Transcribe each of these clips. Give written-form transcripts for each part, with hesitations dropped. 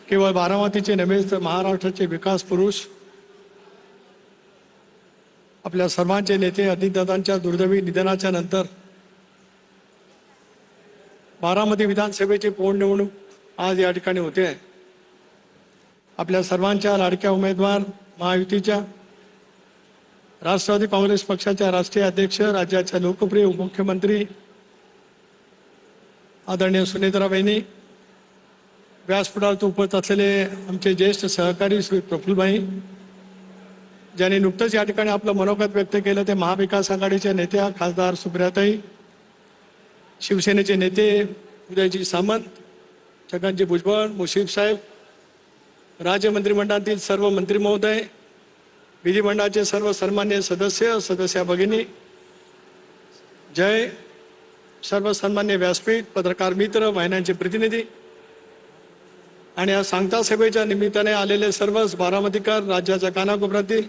केवळ बारामतीचे नव्हे तर महाराष्ट्राचे विकास पुरुष, आपल्या सर्वांचे नेते अजितदादांच्या दुर्दैवी निधनाच्या नंतर बारामती विधानसभेची पोटनिवडणूक आज या ठिकाणी होते. आपल्या सर्वांच्या लाडक्या उमेदवार, महायुतीच्या राष्ट्रवादी काँग्रेस पक्षाच्या राष्ट्रीय अध्यक्ष, राज्याच्या लोकप्रिय उपमुख्यमंत्री आदरणीय सुनेत्राबाईंनी, व्यासपीठावर उपस्थित असलेले आमचे ज्येष्ठ सहकारी श्री प्रफुल्लभाई, ज्यांनी नुकतंच या ठिकाणी आपलं मनोगत व्यक्त केलं, ते महाविकास आघाडीच्या नेत्या खासदार सुप्रियाताई, शिवसेनेचे नेते उदयजी सामंत, छगनजी भुजबळ, मुश्रीफ साहेब, राज्य मंत्रिमंडळातील सर्व मंत्री महोदय, विधिमंडळाचे सर्व सन्मान्य सदस्य भगिनी, जय, सर्व सन्मान्य व्यासपीठ, पत्रकार मित्र, वाहिन्यांचे प्रतिनिधी आणि या सांगता सभेच्या निमित्ताने आलेले सर्वच बारामतीकर, राज्याच्या कानाकोपऱ्यातील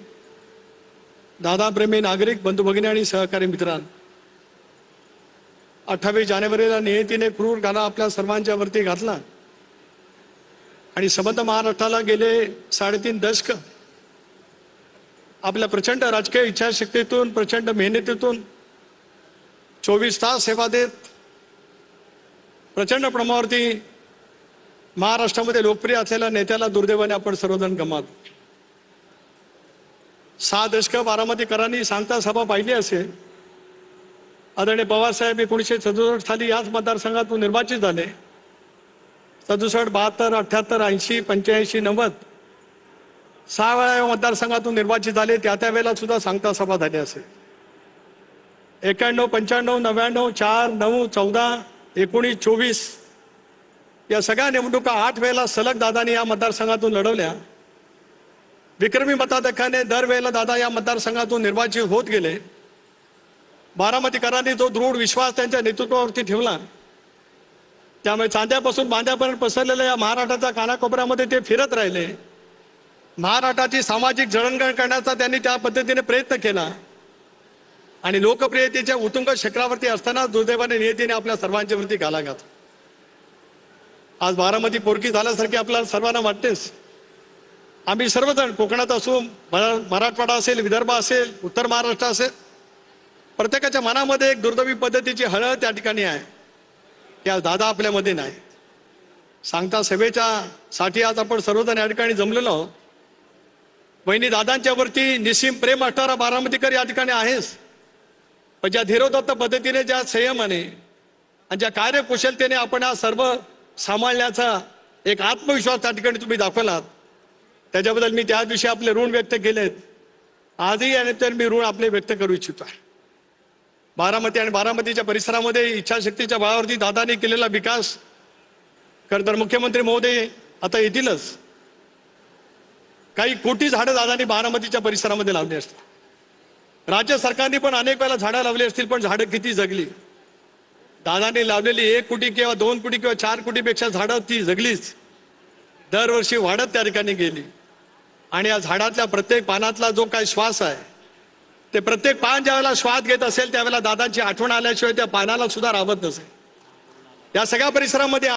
दादाप्रेमी नागरिक बंधू भगिनी आणि सहकारी मित्रांनो, 28 जानेवारीला नियतीने क्रूर घाला आपल्या सर्वांच्या वरती घातला आणि संबंध महाराष्ट्राला गेले 3.5 दशक आपल्या प्रचंड राजकीय इच्छाशक्तीतून, प्रचंड मेहनतीतून 24 तास सेवा देत प्रचंड प्रमाणावरती महाराष्ट्रामध्ये लोकप्रिय असलेल्या नेत्याला दुर्दैवाने आपण सर्वजण गमावलो. 6 दशक बारामतीकरांनी सांगता सभा पाहिली असेल. आदरणीय पवारसाहेब 1967 साली याच मतदारसंघातून निर्वाचित झाले. 67, 72, 78, 80, 85, 90 6 वेळा या मतदारसंघातून निर्वाचित झाले. त्या वेळेला सुद्धा सांगता सभा झाली असेल. 91, 95, 99, 4, 9, 14, 19, 24 या सगळ्या निवडणुका 8 वेळेला सलग दादानी या मतदारसंघातून लढवल्या. विक्रमी मताधिक्याने दरवेळेला दादा या मतदारसंघातून निर्वाचित होत गेले. बारामतीकरांनी जो दृढ विश्वास त्यांच्या नेतृत्वावरती ठेवला, त्यामुळे चांद्यापासून बांद्यापर्यंत पसरलेल्या या महाराष्ट्राच्या कानाकोपऱ्यामध्ये ते फिरत राहिले. महाराष्ट्राची सामाजिक जळणघळण करण्याचा त्यांनी त्या पद्धतीने प्रयत्न केला आणि लोकप्रियतेच्या उत्तुंग शिखरावरती असताना दुर्दैवाने नियतीने आपल्या सर्वांच्या वरती घाला घातला. आज बारामती पोरकी झाल्यासारखी आपल्याला सर्वांना वाटतेच. आम्ही सर्वजण कोकणात असू, मराठवाडा असेल, विदर्भ असेल, उत्तर महाराष्ट्र असेल, प्रत्येकाच्या मनामध्ये एक दुर्दैवी पद्धतीची हळद त्या ठिकाणी आहे की आज दादा आपल्यामध्ये नाही. सांगता सभेच्या साठी आज आपण सर्वजण या ठिकाणी जमलेलो आहोत. वहिनी दादांच्या वरती निस्सीम प्रेम असणारा बारामतीकर या ठिकाणी आहेच, पण ज्या धीरोदत्त पद्धतीने, ज्या संयमाने आणि ज्या कार्यकुशलतेने आपण हा सर्व सांभाळण्याचा एक आत्मविश्वास त्या ठिकाणी तुम्ही दाखवलात, त्याच्याबद्दल मी त्या दिवशी आपले ऋण व्यक्त केलेत. आजही यानंतर मी ऋण आपले व्यक्त करू इच्छितो आहे. बारामती आणि बारामतीच्या परिसरामध्ये इच्छाशक्तीच्या बळावरती दादाने केलेला विकास, खरं तर मुख्यमंत्री महोदय आता येतीलच. काही कोटी झाडं दादानी बारामतीच्या परिसरामध्ये लावली असतील. राज्य सरकारने पण अनेक वेळा झाडं लावली असतील, पण झाडं किती जगली? दादाने लावलेली 1 कोटी किंवा 2 कोटी किंवा 4 कोटीपेक्षा झाडं ती जगलीच. दरवर्षी वाढत त्या ठिकाणी गेली आणि या झाडातल्या प्रत्येक पानातला जो काही श्वास आहे, ते प्रत्येक पान ज्यावेळेला श्वास घेत असेल त्यावेळेला दादांची आठवण आल्याशिवाय त्या पानाला सुद्धा राहत नसेल. या सगळ्या परिसरामध्ये